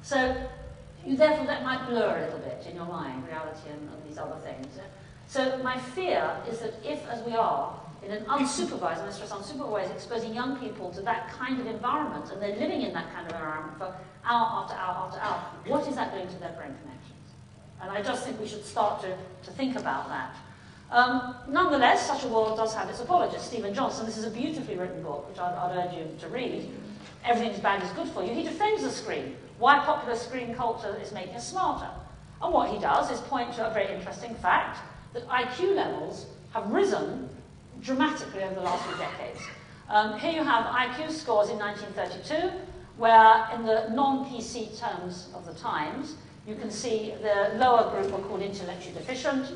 So therefore that might blur a little bit in your mind, reality and these other things. So my fear is that if, as we are, in an unsupervised, and I stress unsupervised ways, exposing young people to that kind of environment, and they're living in that kind of environment for hour after hour after hour, what is that doing to their brain connections? And I just think we should start to think about that. Nonetheless, such a world does have its apologists. Stephen Johnson, this is a beautifully written book, which I'd urge you to read. Everything's bad is good for you. He defends the screen. Why popular screen culture is making us smarter. And what he does is point to a very interesting fact, that IQ levels have risen dramatically over the last few decades. Here you have IQ scores in 1932, where in the non-PC terms of the Times, you can see the lower group were called intellectually deficient,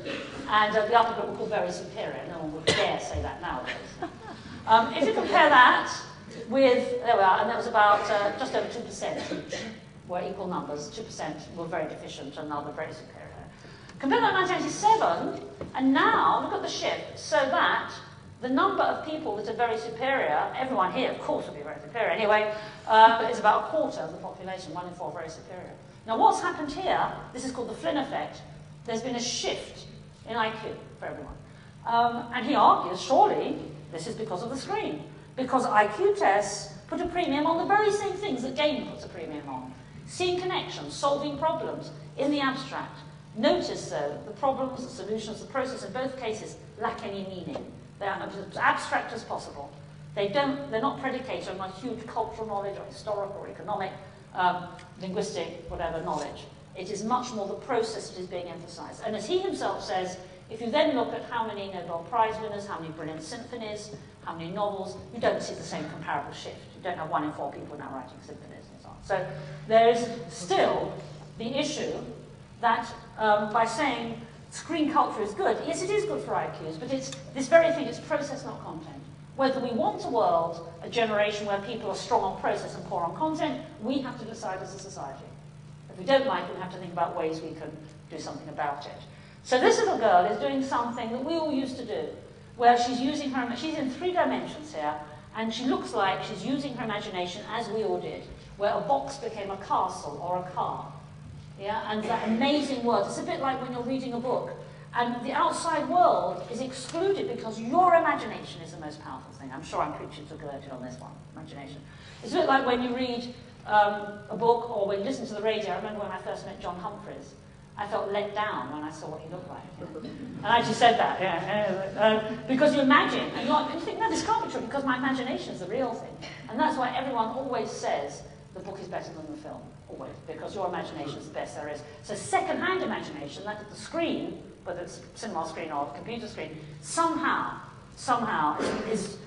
and the upper group were called very superior. No one would dare say that nowadays. If you compare that with, there we are, and that was about just over 2% each, were equal numbers. 2% were very deficient and other very superior. Compare that to 1987, and now look at the shift, so that the number of people that are very superior, everyone here, of course, will be very superior anyway, but it's about a quarter of the population, 1 in 4 very superior. Now, what's happened here, this is called the Flynn effect, there's been a shift in IQ for everyone. And he argues, surely, this is because of the screen, because IQ tests put a premium on the very same things that gaming puts a premium on. Seeing connections, solving problems in the abstract. Notice, though, the problems, the solutions, the process in both cases lack any meaning. They are as abstract as possible. They're not predicated on a huge cultural knowledge or historical or economic, linguistic, whatever knowledge. It is much more the process that is being emphasized. And as he himself says, if you then look at how many Nobel Prize winners, how many brilliant symphonies, how many novels, you don't see the same comparable shift. You don't have 1 in 4 people now writing symphonies and so on. So there is still the issue that by saying screen culture is good, yes, it is good for IQs, but it's this very thing, it's process, not content. Whether we want a world, a generation where people are strong on process and poor on content, we have to decide as a society. If we don't like it, we have to think about ways we can do something about it. So this little girl is doing something that we all used to do, where she's using her, she's in 3 dimensions here, and she looks like she's using her imagination as we all did, where a box became a castle or a car. Yeah, and that amazing world. It's a bit like when you're reading a book, and the outside world is excluded because your imagination is the most powerful thing. I'm sure I'm preaching to Gertie on this one, imagination. It's a bit like when you read a book or when you listen to the radio. I remember when I first met John Humphreys, I felt let down when I saw what he looked like. And I actually said that, because you imagine, and you think, no, this can't be true, because my imagination is the real thing. And that's why everyone always says the book is better than the film, always, because your imagination is the best there is. So second-hand imagination, that at the screen, whether it's cinema screen or computer screen, somehow is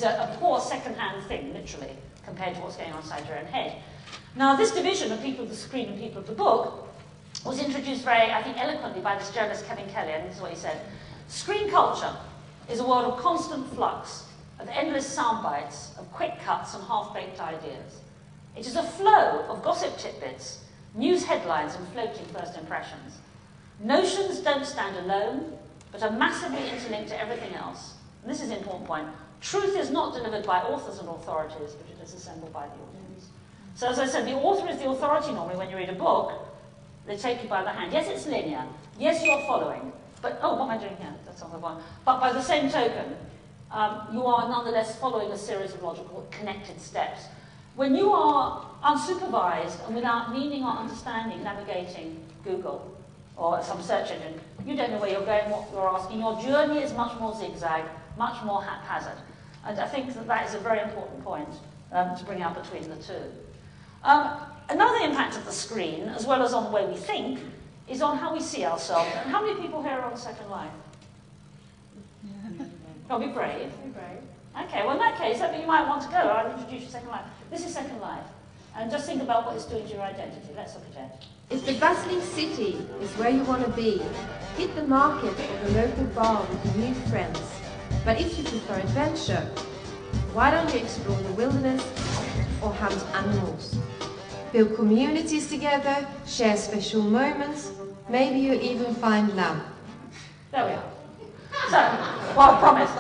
a poor second-hand thing, literally, compared to what's going on inside your own head. Now, this division of people of the screen and people of the book was introduced very, I think, eloquently by this journalist, Kevin Kelly, and this is what he said. Screen culture is a world of constant flux, of endless sound bites, of quick cuts and half-baked ideas. It is a flow of gossip tidbits, news headlines and floating first impressions. Notions don't stand alone, but are massively interlinked to everything else. And this is an important point. Truth is not delivered by authors and authorities, but it is assembled by the audience. So as I said, the author is the authority normally when you read a book. They take you by the hand. Yes, it's linear. Yes, you're following. But, oh, what am I doing here? That's not the one. But by the same token, you are nonetheless following a series of logical connected steps. When you are unsupervised and without meaning or understanding navigating Google or some search engine, you don't know where you're going, what you're asking. Your journey is much more zigzag, much more haphazard. And I think that that is a very important point to bring out between the two. Another impact of the screen, as well as on the way we think, is on how we see ourselves. And how many people here are on Second Life? Oh, be brave. Be brave. Okay, well in that case, you might want to go. I'll introduce you to Second Life. This is Second Life. And just think about what it's doing to your identity. Let's look at it. If the bustling city is where you want to be, hit the market or the local bar with your new friends. But if you prefer adventure, why don't you explore the wilderness or hunt animals? Build communities together, share special moments, maybe you even find love. There we are. So, well, I promise.